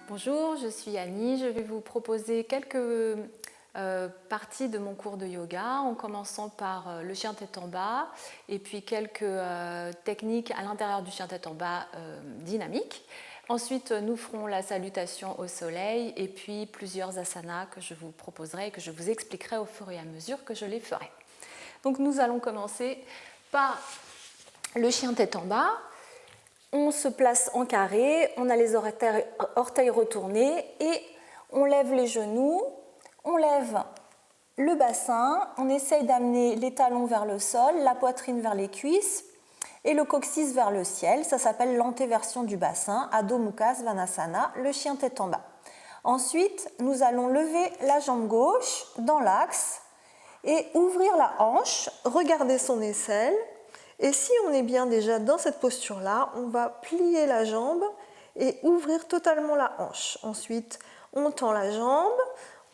Bonjour, je suis Annie. Je vais vous proposer quelques parties de mon cours de yoga en commençant par le chien tête en bas et puis quelques techniques à l'intérieur du chien tête en bas dynamiques. Ensuite, nous ferons la salutation au soleil et puis plusieurs asanas que je vous proposerai et que je vous expliquerai au fur et à mesure que je les ferai. Donc nous allons commencer par le chien tête en bas. On se place en carré, on a les orteils retournés et on lève les genoux, on lève le bassin, on essaye d'amener les talons vers le sol, la poitrine vers les cuisses et le coccyx vers le ciel. Ça s'appelle l'antéversion du bassin, Adho Mukha Svanasana, le chien tête en bas. Ensuite, nous allons lever la jambe gauche dans l'axe et ouvrir la hanche, regarder son aisselle. Et si on est bien déjà dans cette posture-là, on va plier la jambe et ouvrir totalement la hanche. Ensuite, on tend la jambe,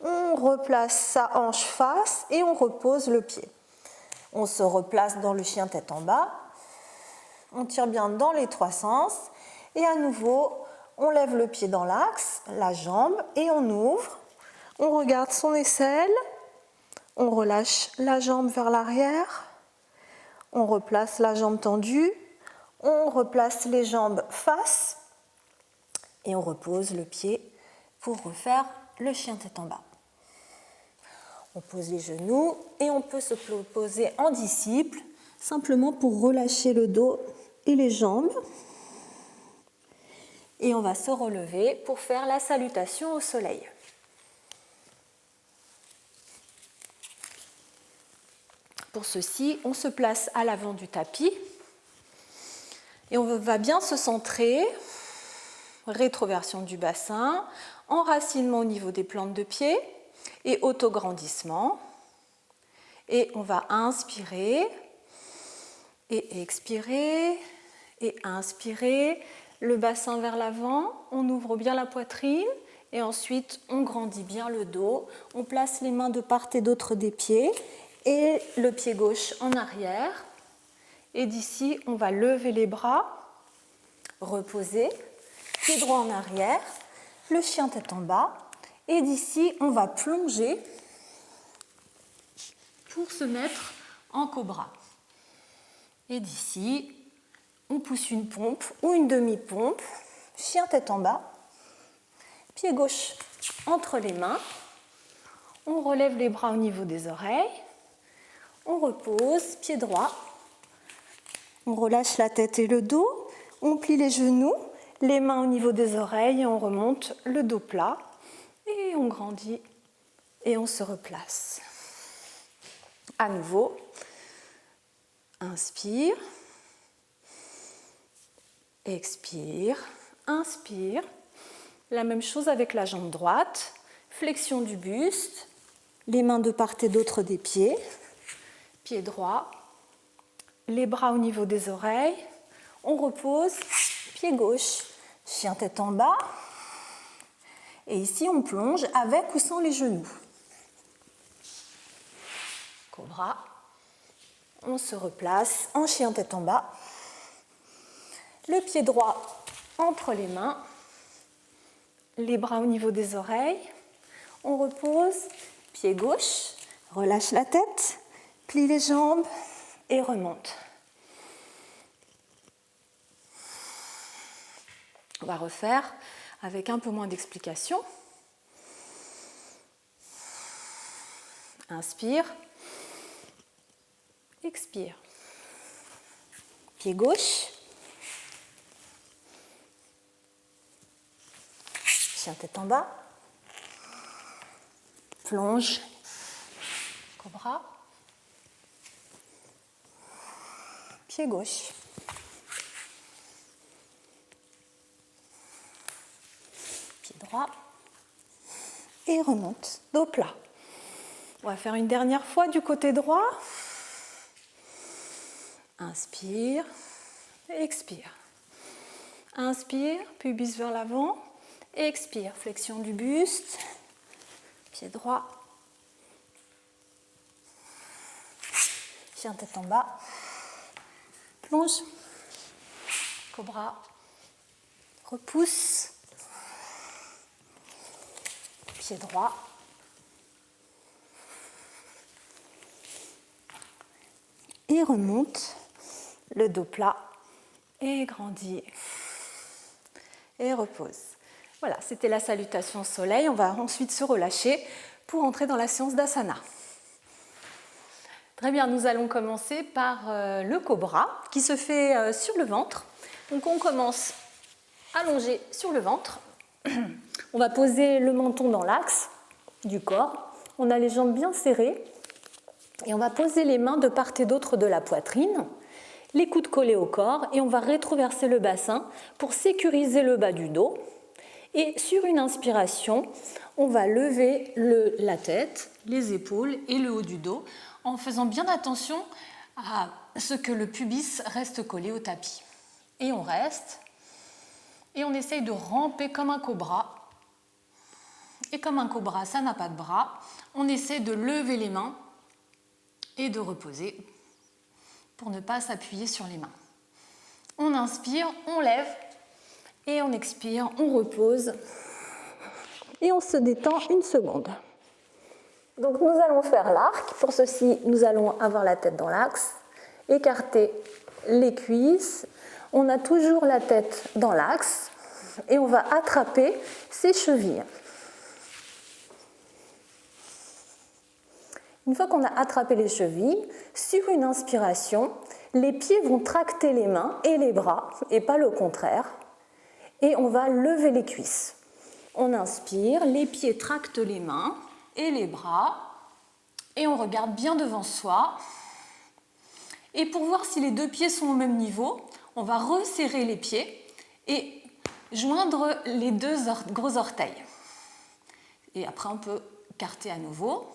on replace sa hanche face et on repose le pied. On se replace dans le chien tête en bas, on tire bien dans les trois sens et à nouveau, on lève le pied dans l'axe, la jambe et on ouvre. On regarde son aisselle, on relâche la jambe vers l'arrière. On replace la jambe tendue, on replace les jambes face et on repose le pied pour refaire le chien tête en bas. On pose les genoux et on peut se poser en disciple, simplement pour relâcher le dos et les jambes. Et on va se relever pour faire la salutation au soleil. Pour ceci, on se place à l'avant du tapis et on va bien se centrer, rétroversion du bassin, enracinement au niveau des plantes de pied et autograndissement. Et on va inspirer et expirer et inspirer, le bassin vers l'avant, on ouvre bien la poitrine et ensuite on grandit bien le dos, on place les mains de part et d'autre des pieds et le pied gauche en arrière. Et d'ici, on va lever les bras, reposer, pied droit en arrière, le chien tête en bas. Et d'ici, on va plonger pour se mettre en cobra. Et d'ici, on pousse une pompe ou une demi-pompe, chien tête en bas, pied gauche entre les mains. On relève les bras au niveau des oreilles. On repose, pied droit. On relâche la tête et le dos. On plie les genoux, les mains au niveau des oreilles et on remonte le dos plat. Et on grandit et on se replace. À nouveau, inspire, expire, inspire. La même chose avec la jambe droite, flexion du buste, les mains de part et d'autre des pieds, pied droit, les bras au niveau des oreilles, on repose, pied gauche, chien tête en bas, et ici on plonge avec ou sans les genoux. Cobra, on se replace en chien tête en bas, le pied droit entre les mains, les bras au niveau des oreilles, on repose, pied gauche, relâche la tête, plie les jambes et remonte. On va refaire avec un peu moins d'explication. Inspire, expire. Pied gauche, chien tête en bas, plonge, cobra, pied gauche. Pied droit et remonte, dos plat. On va faire une dernière fois du côté droit. Inspire, expire. Inspire, pubis vers l'avant. Expire, flexion du buste. Pied droit. Chien tête en bas. Plonge. Cobra. Repousse. pied droit. Et remonte, le dos plat, et grandit, et repose. Voilà, c'était la salutation soleil. On va ensuite se relâcher pour entrer dans la séance d'asana. Très bien, nous allons commencer par le cobra qui se fait sur le ventre. Donc on commence allongé sur le ventre. On va poser le menton dans l'axe du corps. On a les jambes bien serrées et on va poser les mains de part et d'autre de la poitrine, les coudes collés au corps et on va rétroverser le bassin pour sécuriser le bas du dos. Et sur une inspiration, on va lever la tête, les épaules et le haut du dos en faisant bien attention à ce que le pubis reste collé au tapis. Et on reste et on essaye de ramper comme un cobra. Et comme un cobra, ça n'a pas de bras, on essaie de lever les mains et de reposer pour ne pas s'appuyer sur les mains. On inspire, on lève et on expire, on repose et on se détend une seconde. Donc nous allons faire l'arc. Pour ceci, nous allons avoir la tête dans l'axe, écarter les cuisses. On a toujours la tête dans l'axe et on va attraper ses chevilles. Une fois qu'on a attrapé les chevilles, sur une inspiration, les pieds vont tracter les mains et les bras, et pas le contraire. Et on va lever les cuisses. On inspire, les pieds tractent les mains et les bras, et on regarde bien devant soi. Et pour voir si les deux pieds sont au même niveau, on va resserrer les pieds et joindre les deux gros orteils. Et après, on peut écarter à nouveau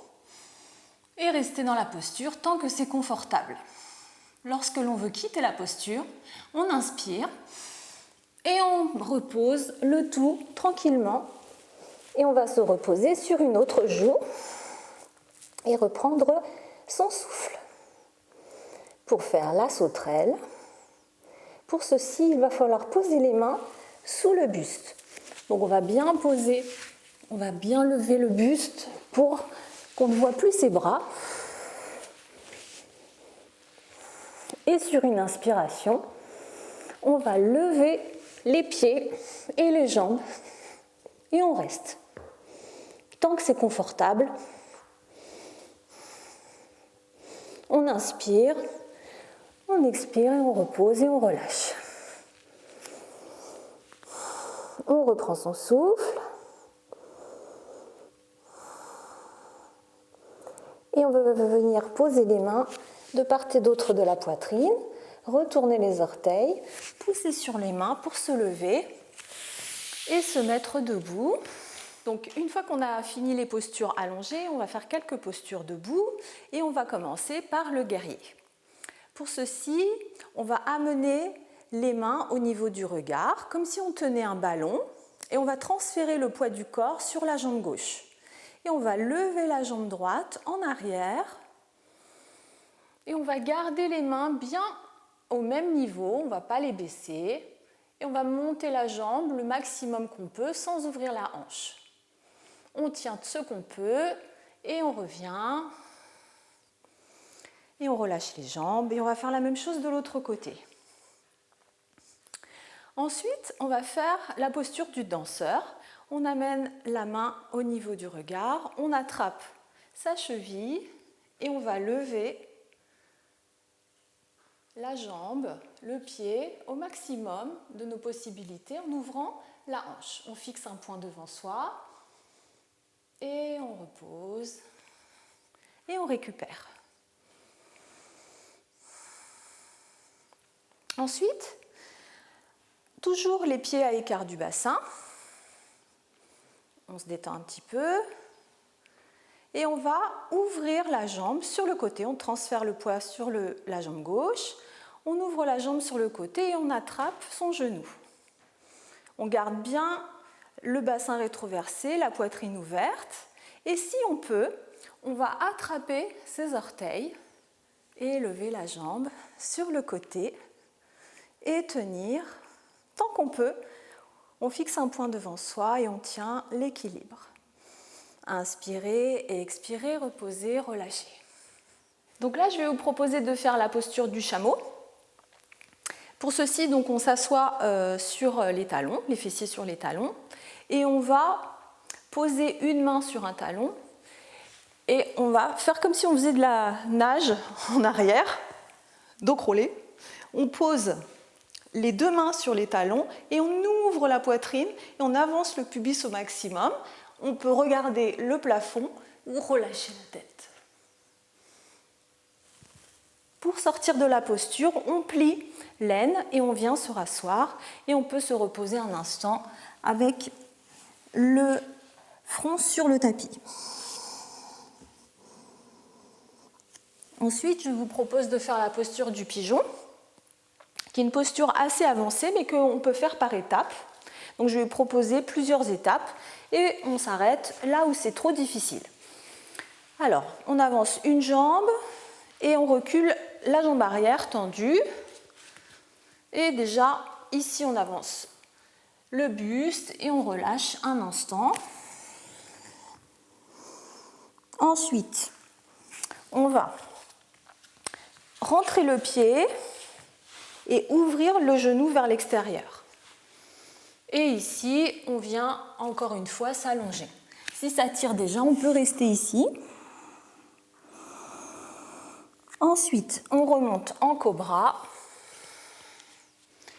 et rester dans la posture tant que c'est confortable. Lorsque l'on veut quitter la posture, on inspire et on repose le tout tranquillement. Et on va se reposer sur une autre joue et reprendre son souffle. Pour faire la sauterelle, pour ceci, il va falloir poser les mains sous le buste. Donc on va bien poser, on va bien lever le buste pour qu'on ne voit plus ses bras. Et sur une inspiration, on va lever les pieds et les jambes et on reste. Tant que c'est confortable, on inspire, on expire et on repose et on relâche. On reprend son souffle. Et on va venir poser les mains de part et d'autre de la poitrine, retourner les orteils, pousser sur les mains pour se lever et se mettre debout. Donc une fois qu'on a fini les postures allongées, on va faire quelques postures debout et on va commencer par le guerrier. Pour ceci, on va amener les mains au niveau du regard, comme si on tenait un ballon, et on va transférer le poids du corps sur la jambe gauche. Et on va lever la jambe droite en arrière, et on va garder les mains bien au même niveau, on ne va pas les baisser, et on va monter la jambe le maximum qu'on peut sans ouvrir la hanche. On tient ce qu'on peut, et on revient, et on relâche les jambes, et on va faire la même chose de l'autre côté. Ensuite, on va faire la posture du danseur. On amène la main au niveau du regard, on attrape sa cheville et on va lever la jambe, le pied au maximum de nos possibilités en ouvrant la hanche. On fixe un point devant soi et on repose et on récupère. Ensuite, toujours les pieds à l'écart du bassin. On se détend un petit peu et on va ouvrir la jambe sur le côté. On transfère le poids sur la jambe gauche, on ouvre la jambe sur le côté et on attrape son genou. On garde bien le bassin rétroversé, la poitrine ouverte et si on peut, on va attraper ses orteils et lever la jambe sur le côté et tenir tant qu'on peut. On fixe un point devant soi et on tient l'équilibre. Inspirez et expirez, reposez, relâchez. Donc là, je vais vous proposer de faire la posture du chameau. Pour ceci, donc, on s'assoit sur les talons, les fessiers sur les talons, et on va poser une main sur un talon et on va faire comme si on faisait de la nage en arrière, dos crawlé. On pose les deux mains sur les talons et on ouvre la poitrine et on avance le pubis au maximum. On peut regarder le plafond ou relâcher la tête. Pour sortir de la posture, on plie l'aine et on vient se rasseoir et on peut se reposer un instant avec le front sur le tapis. Ensuite, je vous propose de faire la posture du pigeon, qui est une posture assez avancée, mais qu'on peut faire par étapes. Donc, je vais vous proposer plusieurs étapes et on s'arrête là où c'est trop difficile. Alors, on avance une jambe et on recule la jambe arrière tendue. Et déjà, ici, on avance le buste et on relâche un instant. Ensuite, on va rentrer le pied et ouvrir le genou vers l'extérieur. Et ici, on vient encore une fois s'allonger. Si ça tire déjà, on peut rester ici. Ensuite, on remonte en cobra.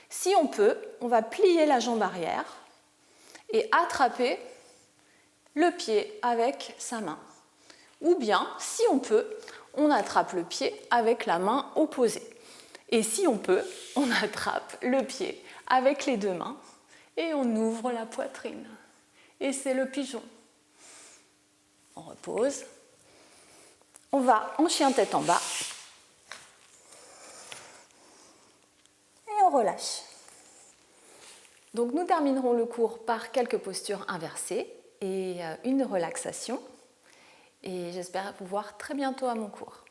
Si on peut, on va plier la jambe arrière et attraper le pied avec sa main. Ou bien, si on peut, on attrape le pied avec la main opposée. Et si on peut, on attrape le pied avec les deux mains et on ouvre la poitrine. Et c'est le pigeon. On repose. On va en chien tête en bas. Et on relâche. Donc nous terminerons le cours par quelques postures inversées et une relaxation. Et j'espère vous voir très bientôt à mon cours.